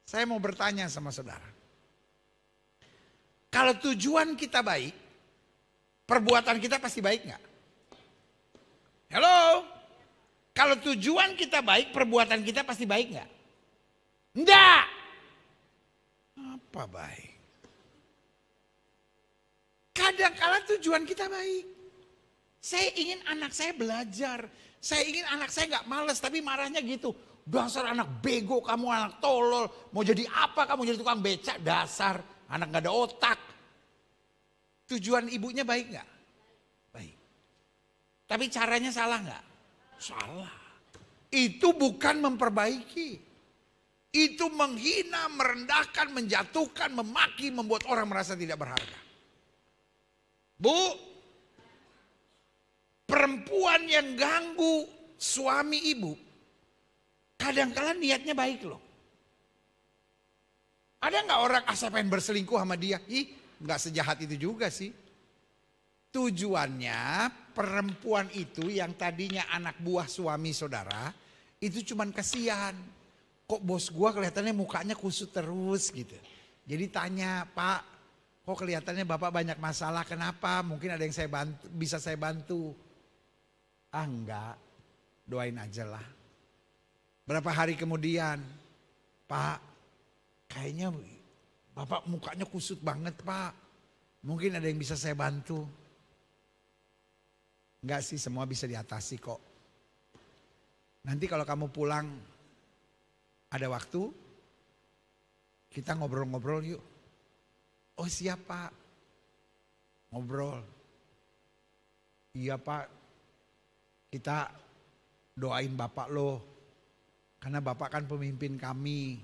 Saya mau bertanya sama saudara. Kalau tujuan kita baik, perbuatan kita pasti baik nggak? Halo? Kalau tujuan kita baik, perbuatan kita pasti baik nggak? Enggak. Apa baik? Kadang-kala tujuan kita baik. Saya ingin anak saya belajar. Saya ingin anak saya nggak malas, tapi marahnya gitu. Dasar anak bego, kamu anak tolol. Mau jadi apa kamu, jadi tukang becak? Dasar anak gak ada otak. Tujuan ibunya baik gak? Baik. Tapi caranya salah gak? Salah. Itu bukan memperbaiki. Itu menghina, merendahkan, menjatuhkan, memaki, membuat orang merasa tidak berharga. Bu, perempuan yang ganggu suami ibu, kadang-kala niatnya baik loh. Ada nggak orang saya pengen berselingkuh sama dia? Ih, nggak sejahat itu juga sih. Tujuannya perempuan itu yang tadinya anak buah suami saudara, itu cuman kasihan. Kok bos gua kelihatannya mukanya kusut terus gitu. Jadi tanya, Pak, kok kelihatannya Bapak banyak masalah, kenapa? Mungkin ada yang bisa saya bantu. Ah enggak, doain aja lah. Berapa hari kemudian, Pak, kayaknya Bapak mukanya kusut banget Pak. Mungkin ada yang bisa saya bantu. Enggak sih, semua bisa diatasi kok. Nanti kalau kamu pulang, ada waktu, kita ngobrol-ngobrol yuk. Oh siap Pak, ngobrol. Iya Pak, kita doain Bapak loh. Karena Bapak kan pemimpin kami.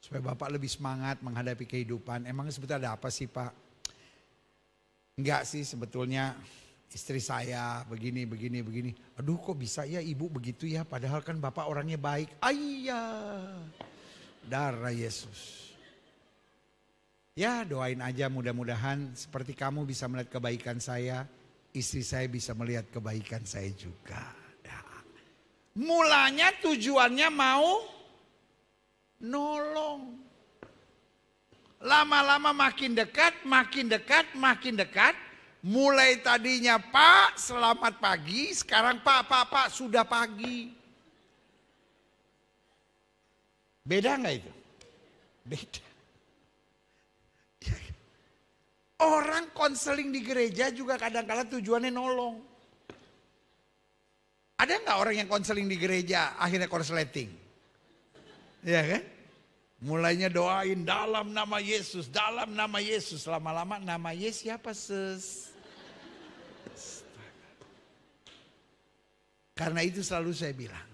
Supaya Bapak lebih semangat menghadapi kehidupan. Emangnya sebetulnya ada apa sih Pak? Enggak sih, sebetulnya istri saya begini. Aduh kok bisa ya ibu begitu ya, padahal kan Bapak orangnya baik. Ayah, darah Yesus. Ya doain aja, mudah-mudahan seperti kamu bisa melihat kebaikan saya, istri saya bisa melihat kebaikan saya juga. Mulanya tujuannya mau nolong. Lama-lama makin dekat. Mulai tadinya Pak selamat pagi, sekarang Pak sudah pagi. Beda nggak itu? Beda. Orang konseling di gereja juga kadang-kadang tujuannya nolong. Ada nggak orang yang konseling di gereja akhirnya korsleting? Iya kan? Mulainya doain dalam nama Yesus, lama-lama nama Yesus siapa ses? Karena itu selalu saya bilang,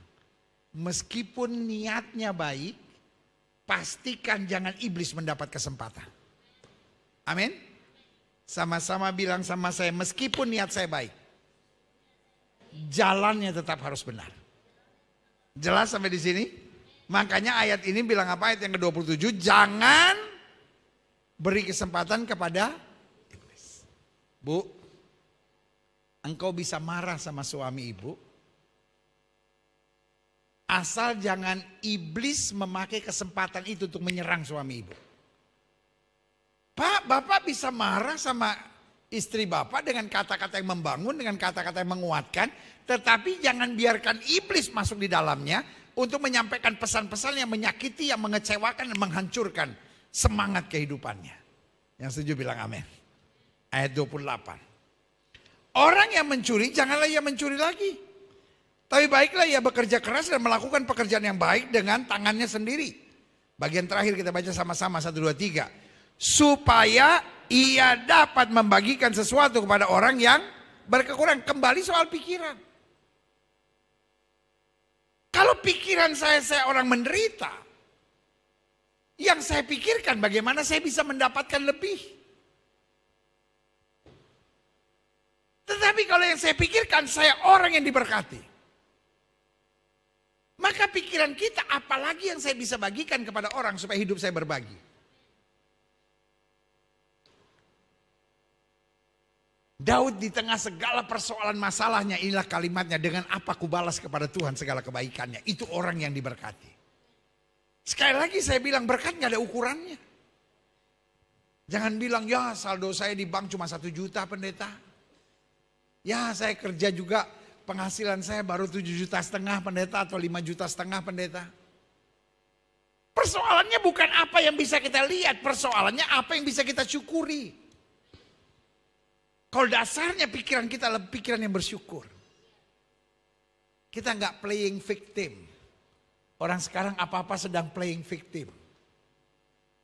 meskipun niatnya baik, pastikan jangan iblis mendapat kesempatan. Amin. Sama-sama bilang sama saya, meskipun niat saya baik, jalannya tetap harus benar. Jelas sampai di sini? Makanya ayat ini bilang apa, ayat yang ke-27, jangan beri kesempatan kepada iblis. Bu, engkau bisa marah sama suami ibu, asal jangan iblis memakai kesempatan itu untuk menyerang suami ibu. Pak, Bapak bisa marah sama istri Bapak dengan kata-kata yang membangun, dengan kata-kata yang menguatkan, tetapi jangan biarkan iblis masuk di dalamnya untuk menyampaikan pesan-pesan yang menyakiti, yang mengecewakan, dan menghancurkan semangat kehidupannya. Yang setuju bilang amin. Ayat 28. Orang yang mencuri, janganlah ia mencuri lagi. Tapi baiklah ia bekerja keras dan melakukan pekerjaan yang baik dengan tangannya sendiri. Bagian terakhir kita baca sama-sama, 1, 2, 3. Supaya ia dapat membagikan sesuatu kepada orang yang berkekurangan. Kembali soal pikiran. Kalau pikiran saya orang menderita, yang saya pikirkan bagaimana saya bisa mendapatkan lebih. Tetapi kalau yang saya pikirkan saya orang yang diberkati, maka pikiran kita apalagi yang saya bisa bagikan kepada orang supaya hidup saya berbagi. Daud di tengah segala persoalan masalahnya, inilah kalimatnya, dengan apa ku balas kepada Tuhan segala kebaikannya. Itu orang yang diberkati. Sekali lagi saya bilang berkat gak ada ukurannya. Jangan bilang ya saldo saya di bank cuma 1 juta pendeta. Ya saya kerja juga penghasilan saya baru 7,5 juta pendeta atau 5,5 juta pendeta. Persoalannya bukan apa yang bisa kita lihat, persoalannya apa yang bisa kita syukuri. Kalau dasarnya pikiran kita adalah pikiran yang bersyukur. Kita nggak playing victim. Orang sekarang apa-apa sedang playing victim.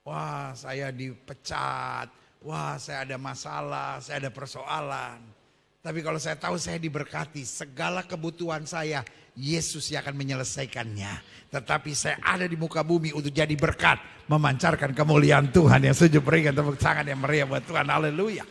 Wah saya dipecat, wah saya ada masalah, saya ada persoalan. Tapi kalau saya tahu saya diberkati, segala kebutuhan saya Yesus yang akan menyelesaikannya. Tetapi saya ada di muka bumi untuk jadi berkat, memancarkan kemuliaan Tuhan. Yang setuju berikan tepuk tangan yang meriah buat Tuhan. Haleluya.